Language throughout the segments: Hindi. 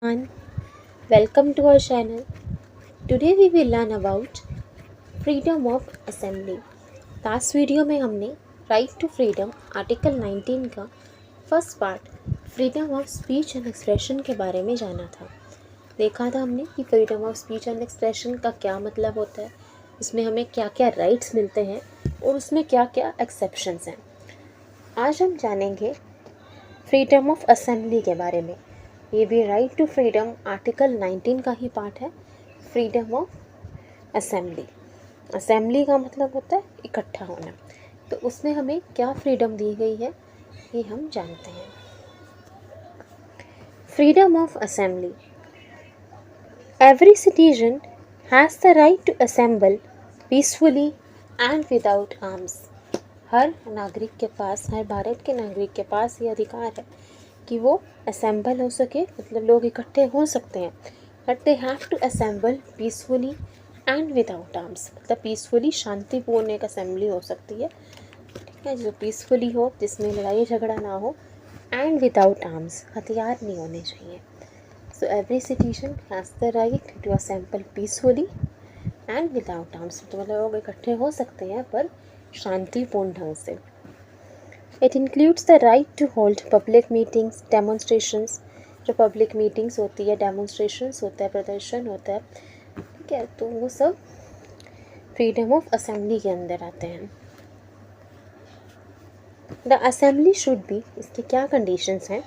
And welcome to our channel. Today we will learn about freedom of assembly. Last video में हमने राइट टू फ्रीडम आर्टिकल 19 का first part freedom of speech and expression के बारे में जाना था। देखा था हमने कि freedom of speech and expression का क्या मतलब होता है, उसमें हमें क्या क्या राइट्स मिलते हैं और उसमें क्या क्या एक्सेप्शंस हैं। आज हम जानेंगे फ्रीडम ऑफ असेंबली के बारे में। ये भी राइट टू फ्रीडम आर्टिकल 19 का ही पार्ट है। फ्रीडम ऑफ असेंबली, असेंबली का मतलब होता है इकट्ठा होना, तो उसमें हमें क्या फ्रीडम दी गई है ये हम जानते हैं। Freedom of assembly, every citizen has the right to assemble peacefully and without arms. हर नागरिक के पास, हर भारत के नागरिक के पास ये अधिकार है कि वो असेंबल हो सके, मतलब लोग इकट्ठे हो सकते हैं, but they have to assemble peacefully and without arms. मतलब पीसफुली, शांतिपूर्ण एक असेंबली हो सकती है, ठीक है, जो पीसफुली हो, जिसमें लड़ाई झगड़ा ना हो, एंड विदाउट आर्म्स, हथियार नहीं होने चाहिए। So every citizen has the right to assemble peacefully and without arms. तो मतलब लोग इकट्ठे हो सकते हैं पर शांतिपूर्ण ढंग से। It includes the right to hold public meetings, demonstrations। जो पब्लिक मीटिंग्स होती है, डेमोन्स्ट्रेशंस होता है, प्रदर्शन होता है, ठीक है, तो वो सब फ्रीडम ऑफ असेंबली के अंदर आते हैं। द असेंबली शुड बी, इसकी क्या कंडीशंस हैं,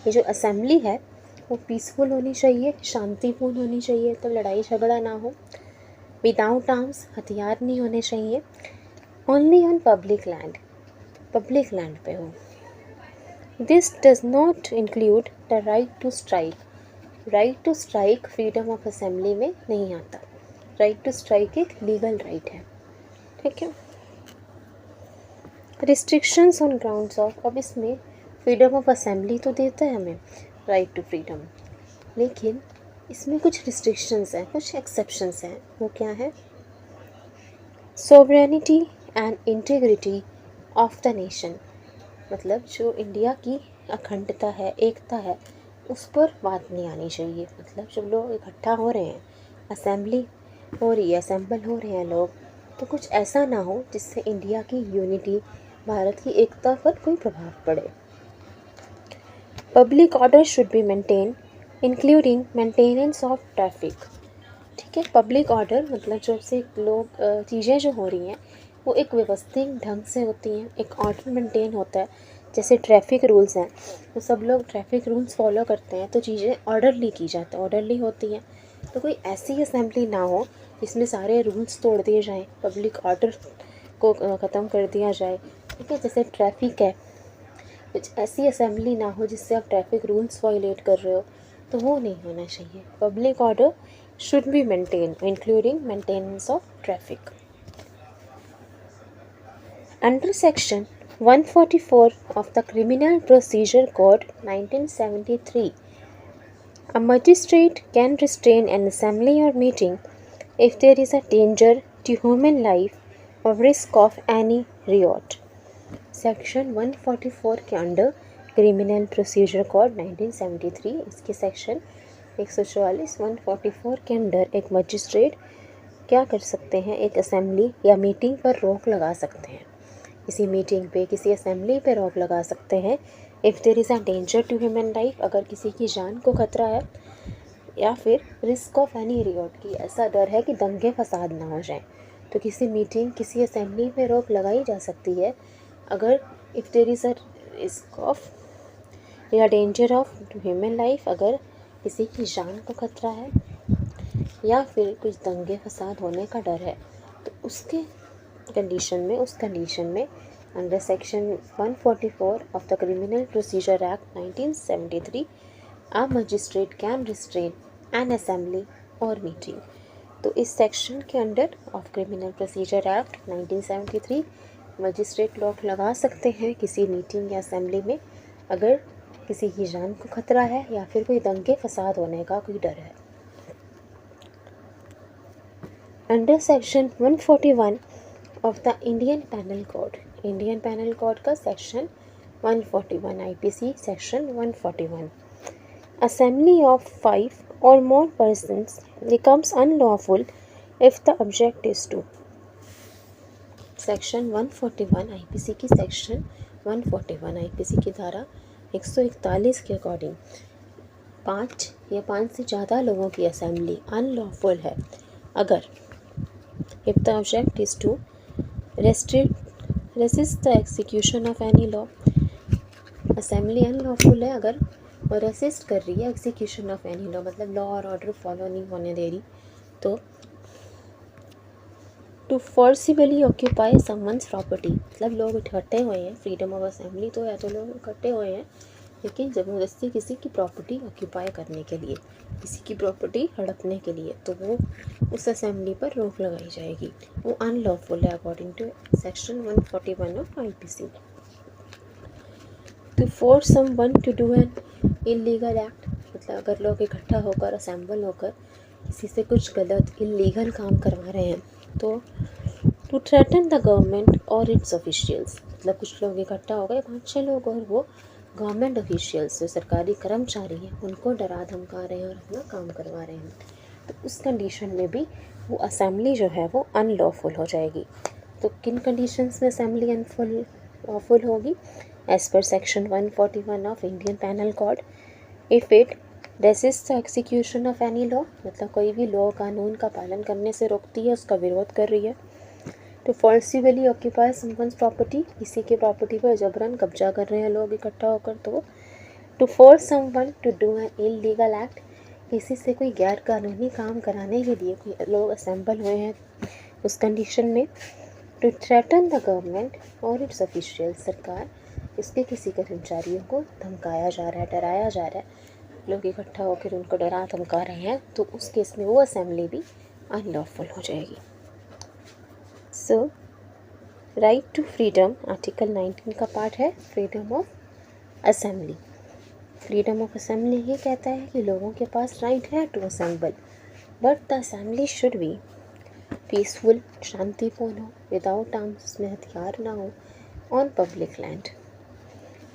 ये जो असेंबली है वो पीसफुल होनी चाहिए, शांतिपूर्ण होनी चाहिए, तो लड़ाई झगड़ा ना हो, विदाउट आर्म्स, हथियार नहीं होने चाहिए, only on public land, public land पे हो। This does not include the right to strike. Right to strike freedom of assembly में नहीं आता। राइट टू स्ट्राइक एक लीगल राइट है, ठीक है। रिस्ट्रिक्शंस ऑन ग्राउंड्स ऑफ, अब इसमें फ्रीडम ऑफ असेंबली तो देता है हमें राइट टू फ्रीडम, लेकिन इसमें कुछ रिस्ट्रिक्शंस हैं, कुछ एक्सेप्शंस हैं। वो क्या है? Sovereignty and integrity of the nation, मतलब जो इंडिया की अखंडता है, एकता है, उस पर बात नहीं आनी चाहिए। मतलब जब लोग इकट्ठा हो रहे हैं, असेंबली हो रही है, असेंबल हो रहे हैं लोग, तो कुछ ऐसा ना हो जिससे इंडिया की यूनिटी, भारत की एकता पर कोई प्रभाव पड़े। Public order should be maintain including maintenance of traffic, ठीक है। पब्लिक ऑर्डर मतलब जब से लोग चीज़ें जो हो रही हैं वो एक व्यवस्थित ढंग से होती हैं, एक ऑर्डर मेंटेन होता है। जैसे ट्रैफिक रूल्स हैं, तो सब लोग ट्रैफिक रूल्स फॉलो करते हैं, तो चीज़ें ऑर्डरली की जाती हैं, ऑर्डरली होती हैं। तो कोई ऐसी असेंबली ना हो जिसमें सारे रूल्स तोड़ दिए जाएं, पब्लिक ऑर्डर को ख़त्म कर दिया जाए, ठीक है। जैसे ट्रैफिक है, कुछ ऐसी असेंबली ना हो जिससे आप ट्रैफिक रूल्स वायलेट कर रहे हो, तो वो नहीं होना चाहिए। Public order should be maintained, including maintenance of traffic. Under Section 144 of the Criminal Procedure Code 1973, a magistrate can restrain an assembly or meeting if there is a danger to human life or risk of any riot. Section 144 के अंडर क्रिमिनल प्रोसीजर कोड 1973, इसके सेक्शन 144 144 के अंडर एक मजिस्ट्रेट क्या कर सकते हैं, एक असेंबली या मीटिंग पर रोक लगा सकते हैं। किसी मीटिंग पे, किसी असेंबली पे रोक लगा सकते हैं if there is a danger to human life, अगर किसी की जान को खतरा है, या फिर रिस्क ऑफ एनी रिवॉर्ड की, ऐसा डर है कि दंगे फसाद ना हो जाए, तो किसी मीटिंग, किसी असेंबली पे रोक लगाई जा सकती है अगर if there is a risk of या danger of to human life, अगर किसी की जान को खतरा है या फिर कुछ दंगे फसाद होने का डर है, तो उसके कंडीशन में, उस कंडीशन में under section 144 of the criminal procedure act 1973 a magistrate can restrain an assembly or meeting। तो इस सेक्शन के under of criminal procedure act 1973 magistrate लोग लगा सकते हैं किसी मीटिंग या असेंबली में अगर किसी की जान को खतरा है या फिर कोई दंगे फसाद होने का कोई डर है। Under section 141 of the Indian penal code, Indian penal code का section 141, IPC section 141, Assembly of 5 or more persons becomes unlawful if the object is to section 141 IPC की सेक्शन 141 आईपीसी की धारा 141 के अकॉर्डिंग 5 या 5 से ज़्यादा लोगों की असेंबली अनलॉफुल है अगर if the object is to resist the execution of any law. Assembly unlawful है अगर वो रेसिस्ट कर रही है एग्जीक्यूशन ऑफ एनी लॉ, मतलब लॉ और ऑर्डर फॉलो नहीं होने दे रही। तो to forcibly occupy someone's property, मतलब लोग इकट्ठे हुए हैं, फ्रीडम ऑफ असेंबली तो है, तो लोग इकट्ठे हुए हैं लेकिन ज़बरदस्ती किसी की प्रॉपर्टी ऑक्यूपाई करने के लिए, किसी की प्रॉपर्टी हड़पने के लिए, तो वो उस असेंबली पर रोक लगाई जाएगी, वो अनलॉफुल है according to section 141 of IPC. To force someone to do an illegal act, मतलब अगर लोग इकट्ठा होकर असेंबल होकर किसी से कुछ गलत इलीगल काम करवा रहे हैं, तो टू थ्रेटन द गवर्नमेंट और इट्स ऑफिशियल्स, मतलब कुछ लोग इकट्ठा हो गए 5-6 लोग और वो गवर्नमेंट ऑफिशियल्स जो सरकारी कर्मचारी हैं उनको डरा धमका रहे हैं और अपना काम करवा रहे हैं, तो उस कंडीशन में भी वो असेंबली जो है वो अनलॉफुल हो जाएगी। तो किन कंडीशंस में असेंबली अनलॉफुल होगी? As per section 141 of Indian penal code, if it resist the execution of any law, मतलब कोई भी लॉ कानून का पालन करने से रोकती है, उसका विरोध कर रही है। To forcibly occupy someone's property, किसी की प्रॉपर्टी पर जबरन कब्जा कर रहे हैं लोग इकट्ठा होकर, तो to force someone to do an illegal act, किसी से कोई गैर कानूनी काम कराने के लिए कोई लोग असेंबल हुए हैं उस कंडीशन में। टू थ्रेटन द गवर्नमेंट और इट्स ऑफिशियल, सरकार इसके किसी कर्मचारियों को धमकाया जा रहा है, डराया जा रहा है, लोग इकट्ठा होकर उनको डरा धमका रहे हैं, तो उस केस में वो असेंबली भी अनलॉफुल हो जाएगी। So right to freedom article 19 का पार्ट है freedom of assembly. Freedom of assembly ये कहता है कि लोगों के पास राइट है to assemble, but the assembly should be peaceful, शांतिपूर्ण हो, विदाउट आर्म्स, उसमें हथियार ना हो, on public land.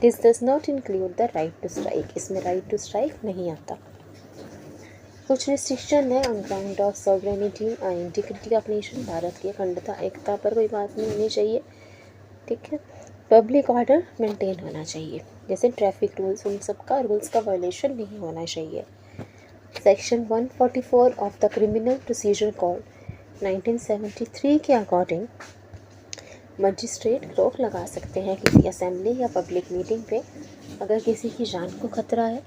This does not include the right to strike, इसमें राइट टू स्ट्राइक नहीं आता। कुछ रिस्ट्रिक्शन है on ground of sovereignty and integrity of nation, Bharat की अखंडता एकता पर कोई बात नहीं होनी चाहिए, ठीक है। पब्लिक ऑर्डर मेंटेन होना चाहिए, जैसे ट्रैफिक रूल्स, उन सब का रूल्स का वायलेशन नहीं होना चाहिए। Section 144 of the criminal procedure code 1973 के अकॉर्डिंग मजिस्ट्रेट रोक लगा सकते हैं किसी असेंबली या पब्लिक मीटिंग पे अगर किसी की जान को खतरा है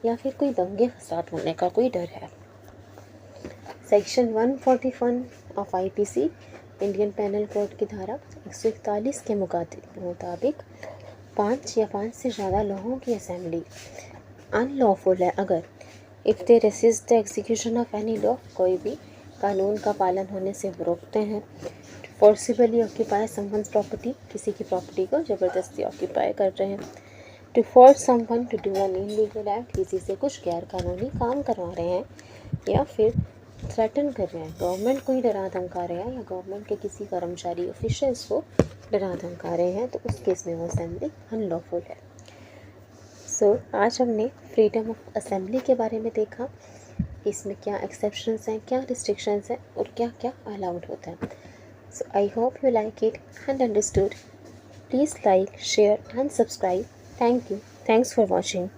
या फिर कोई दंगे फसाद होने का कोई डर है। Section 141 of IPC Indian penal code की धारा 141 के मुताबिक 5 या 5 से ज़्यादा लोगों की असेंबली अनलॉफुल है अगर if they resist the execution of any law, कोई भी कानून का पालन होने से रोकते हैं। फोर्सिबली ऑक्यूपाई समवन्स प्रॉपर्टी, किसी की प्रॉपर्टी को ज़बरदस्ती ऑक्यूपाई कर रहे हैं। To force someone to do an illegal act, किसी से कुछ गैर कानूनी काम करवा रहे हैं या फिर थ्रेटन कर रहे हैं, गवर्नमेंट को ही डरा धमका रहे हैं या गवर्नमेंट के किसी कर्मचारी ऑफिशियल्स को डरा धमका रहे हैं, तो उस केस में वो असेंबली अनलॉफुल है। सो आज हमने फ्रीडम ऑफ असेंबली के बारे में देखा, इसमें क्या एक्सेप्शंस हैं, क्या रिस्ट्रिक्शंस हैं और क्या क्या अलाउड होता है। So I hope you like it and understood. Please like, share and subscribe. Thank you. Thanks for watching.